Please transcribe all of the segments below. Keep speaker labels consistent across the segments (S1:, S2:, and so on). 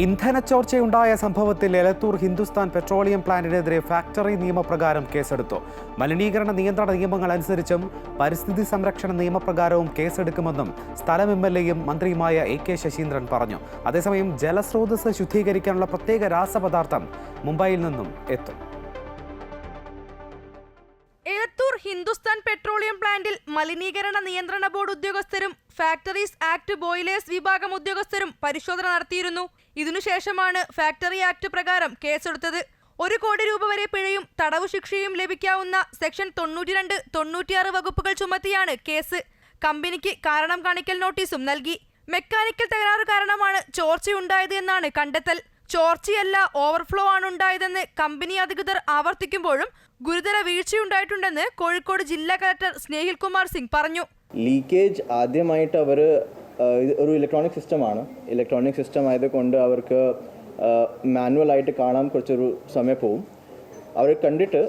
S1: ഇന്ധനച്ചോർച്ചയുണ്ടായ സംഭവത്തിൽ Elathur Hindustan petroleum പ്ലാന്റിനെതിരെ factory നിയമപ്രകാരം കേസെടുത്തു. മലിനീകരണ നിയന്ത്രണ നിയമങ്ങൾ അനുസരിച്ചും പരിസ്ഥിതി സംരക്ഷണ നിയമപ്രകാരവും കേസെടുക്കുമെന്നും സ്ഥലം എംഎൽഎയും മന്ത്രിയുമായ AK ശശീന്ദ്രൻ പറഞ്ഞു. അതേസമയം ജലസ്രോതസ് ശുദ്ധീകരിക്കാനുള്ള പ്രത്യേക രാസപദാർത്ഥം മുംബൈയിൽ നിന്നും എത്തും.
S2: എലത്തൂർ ഹിന്ദുസ്ഥാൻ പെട്രോളിയം പ്ലാന്റിൽ മലിനീകരണ നിയന്ത്രണ ബോർഡ് ഉദ്യോഗസ്ഥരും ഫാക്ടറീസ് ആക്ട് ബോയിലേഴ്സ് വിഭാഗം ഉദ്യോഗസ്ഥരും പരിശോധന നടത്തിയിരുന്നു. ഇതിനുശേഷമാണ് ഫാക്ടറി ആക്ട് പ്രകാരം കേസെടുത്തത്. 1 കോടി രൂപ വരെ പിഴയും തടവു ശിക്ഷയും ലഭിക്കാവുന്ന സെക്ഷൻ 92, 96 വകുപ്പുകൾ ചുമത്തിയാണ് കേസ്. കമ്പനിക്ക് കാരണം കാണിക്കൽ നോട്ടീസും നൽകി. മെക്കാനിക്കൽ തകരാറ് കാരണമാണ് ചോർച്ചയുണ്ടായത് എന്നാണ് കണ്ടെത്തൽ. ചോർച്ചയല്ല, ഓവർഫ്ലോ ആണ് ഉണ്ടായതെന്ന് കമ്പനി അധികൃതർ ആവർത്തിക്കുമ്പോഴും ഗുരുതര വീഴ്ചയുണ്ടായിട്ടുണ്ടെന്ന് കോഴിക്കോട് ജില്ലാ കളക്ടർ സ്നേഹിൽ കുമാർ സിംഗ് പറഞ്ഞു.
S3: ലീക്കേജ് ആദ്യമായിട്ട് അവർ ഒരു ഇലക്ട്രോണിക് സിസ്റ്റമാണ്. ഇലക്ട്രോണിക് സിസ്റ്റം ആയതുകൊണ്ട് അവർക്ക് മാനുവൽ ആയിട്ട് കാണാൻ കുറച്ചൊരു സമയം പോവും. അവർ കണ്ടിട്ട്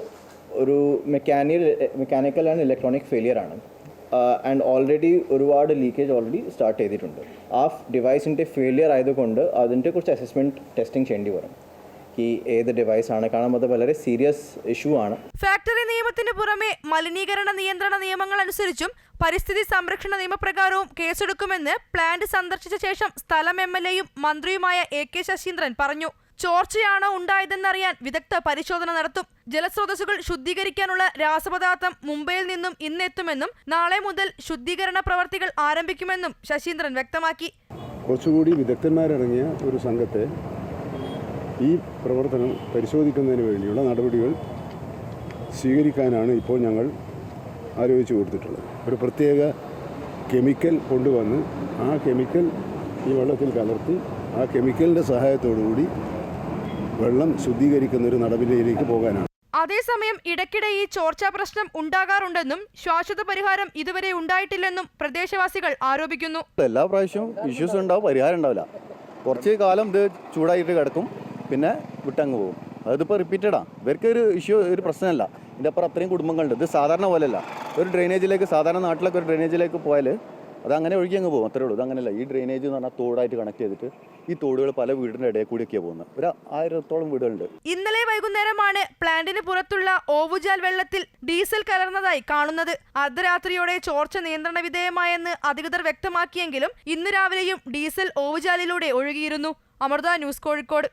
S3: ഒരു മെക്കാനിക്കൽ ആൻഡ് ഇലക്ട്രോണിക് ഫെയിലിയർ ആണ്. ആൻഡ് ഓൾറെഡി ഒരുപാട് ലീക്കേജ് ഓൾറെഡി സ്റ്റാർട്ട് ചെയ്തിട്ടുണ്ട്. ആ ഡിവൈസിൻ്റെ ഫെയിലിയർ ആയതുകൊണ്ട് അതിൻ്റെ കുറച്ച് അസസ്മെൻറ്റ് ടെസ്റ്റിംഗ് ചെയ്യേണ്ടി വരും. ഈ ഏത് ഡിവൈസ് ആണ്, കാരണം അത് വളരെ സീരിയസ് ഇഷ്യൂ ആണ്.
S2: ഫാക്ടറി നിയമത്തിന് പുറമെ മലിനീകരണ നിയന്ത്രണ നിയമങ്ങൾ അനുസരിച്ചും പരിസ്ഥിതി സംരക്ഷണ നിയമപ്രകാരവും കേസെടുക്കുമെന്ന് പ്ലാന്റ് സന്ദർശിച്ച ശേഷം സ്ഥലം എംഎൽഎയും മന്ത്രിയുമായ AK ശശീന്ദ്രൻ പറഞ്ഞു. ചോർച്ചയാണോ ഉണ്ടായതെന്നറിയാൻ വിദഗ്ധ പരിശോധന നടത്തും. ജലസ്രോതസ്സുകൾ ശുദ്ധീകരിക്കാനുള്ള രാസപദാർത്ഥം മുംബൈയിൽ നിന്നും ഇന്നെത്തുമെന്നും നാളെ മുതൽ ശുദ്ധീകരണ പ്രവർത്തികൾ ആരംഭിക്കുമെന്നും ശശീന്ദ്രൻ വ്യക്തമാക്കി.
S4: കുറച്ചുകൂടി വിദഗ്ധന്മാരടങ്ങിയ ഒരു സംഘത്തെ ഈ പ്രവർത്തനം പരിശോധിക്കുന്നതിന് വേണ്ടിയുള്ള നടപടികൾ സ്വീകരിക്കാനാണ് ഇപ്പോൾ ഞങ്ങൾ ആലോചിച്ച് കൊടുത്തിട്ടുള്ളത്. ഒരു പ്രത്യേക കെമിക്കൽ കൊണ്ടുവന്ന് ആ കെമിക്കൽ ഈ വെള്ളത്തിൽ കലർത്തി ആ കെമിക്കലിൻ്റെ സഹായത്തോടുകൂടി വെള്ളം ശുദ്ധീകരിക്കുന്ന ഒരു നടപടിയിലേക്ക് പോകാനാണ്.
S2: അതേസമയം ഇടയ്ക്കിടെ ഈ ചോർച്ചാ പ്രശ്നം ഉണ്ടാകാറുണ്ടെന്നും ശാശ്വത പരിഹാരം ഇതുവരെ ഉണ്ടായിട്ടില്ലെന്നും പ്രദേശവാസികൾ ആരോപിക്കുന്നു.
S5: എല്ലാ പ്രാവശ്യവും ഇഷ്യൂസ് ഉണ്ടാവും, പരിഹാരം ഉണ്ടാവില്ല. കുറച്ച് കാലം ഇത് ചൂടായിട്ട് കിടക്കും, പിന്നെ വിട്ടങ്ങ് പോകും. അതിപ്പോൾ റിപ്പീറ്റഡാണ്. ഇവർക്കൊരു ഇഷ്യൂ, ഒരു പ്രശ്നമല്ല. ഇതിൻ്റെ അപ്പുറം അത്രയും കുടുംബങ്ങളുണ്ട്. ഇത് സാധാരണ പോലെയല്ല. ഒരു ഡ്രെയിനേജിലേക്ക്, സാധാരണ നാട്ടിലൊക്കെ ഒരു ഡ്രെയിനേജിലേക്ക് പോയാൽ അത് അങ്ങനെ ഒഴുകി അങ്ങ് പോകും, അത്രേ ഉള്ളൂ. ഇതങ്ങനെയല്ല. ഈ ഡ്രെയിനേജ് എന്ന് പറഞ്ഞാൽ തോടായിട്ട് കണക്ട് ചെയ്തിട്ട് ഈ തോടുകൾ പല വീടിൻ്റെ ഇടയിൽ കൂടിയൊക്കെയാണ് പോകുന്നത്. ഒരു 1000-ഓളം വീടുകളുണ്ട്.
S2: ഇന്നലെ വൈകുന്നേരമാണ് പ്ലാന്റിന് പുറത്തുള്ള ഓവുചാൽ വെള്ളത്തിൽ ഡീസൽ കലർന്നതായി കാണുന്നത്. അർദ്ധരാത്രിയോടെ ചോർച്ച നിയന്ത്രണ വിധേയമായെന്ന് അധികൃതർ വ്യക്തമാക്കിയെങ്കിലും ഇന്ന് രാവിലെയും ഡീസൽ ഓവുചാലിലൂടെ ഒഴുകിയിരുന്നു. അമൃത ന്യൂസ്, കോഴിക്കോട്.